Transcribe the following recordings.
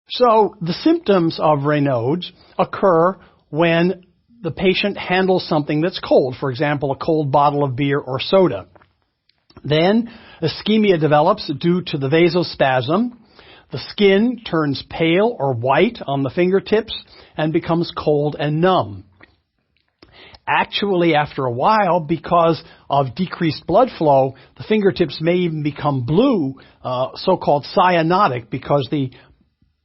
So the symptoms of Raynaud's occur when the patient handles something that's cold, for example, a cold bottle of beer or soda. Then ischemia develops due to the vasospasm. The skin turns pale or white on the fingertips and becomes cold and numb. Actually, after a while, because of decreased blood flow, the fingertips may even become blue, so-called cyanotic, because the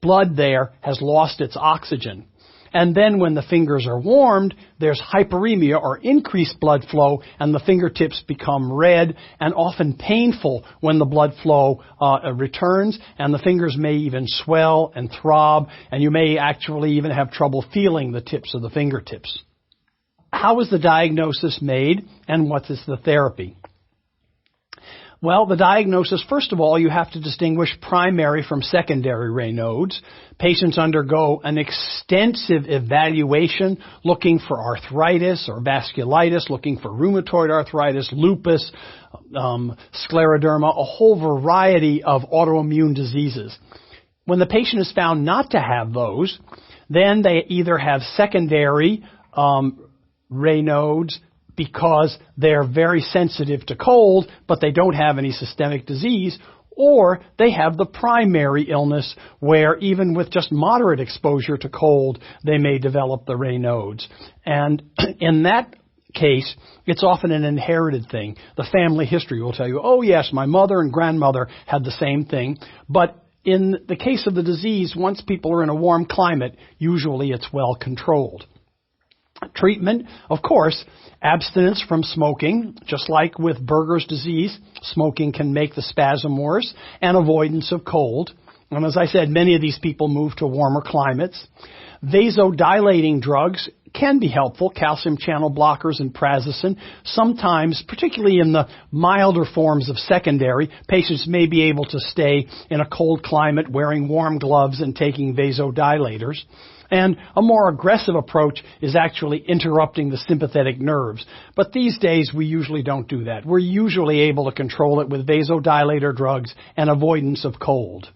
blood there has lost its oxygen. And then when the fingers are warmed, there's hyperemia or increased blood flow, and the fingertips become red and often painful when the blood flow returns, and the fingers may even swell and throb, and you may actually even have trouble feeling the tips of the fingertips. How is the diagnosis made, and what is the therapy? Well, the diagnosis, first of all, you have to distinguish primary from secondary Raynaud's. Patients undergo an extensive evaluation looking for arthritis or vasculitis, looking for rheumatoid arthritis, lupus, scleroderma, a whole variety of autoimmune diseases. When the patient is found not to have those, then they either have secondary Raynaud's, because they're very sensitive to cold, but they don't have any systemic disease, or they have the primary illness where even with just moderate exposure to cold, they may develop the Raynaud's. And in that case, it's often an inherited thing. The family history will tell you, oh yes, my mother and grandmother had the same thing, but in the case of the disease, once people are in a warm climate, usually it's well controlled. Treatment, of course, abstinence from smoking, just like with Berger's disease, smoking can make the spasm worse, and avoidance of cold. And as I said, many of these people move to warmer climates. Vasodilating drugs can be helpful, calcium channel blockers and prazosin. Sometimes, particularly in the milder forms of secondary, patients may be able to stay in a cold climate wearing warm gloves and taking vasodilators. And a more aggressive approach is actually interrupting the sympathetic nerves. But these days, we usually don't do that. We're usually able to control it with vasodilator drugs and avoidance of cold.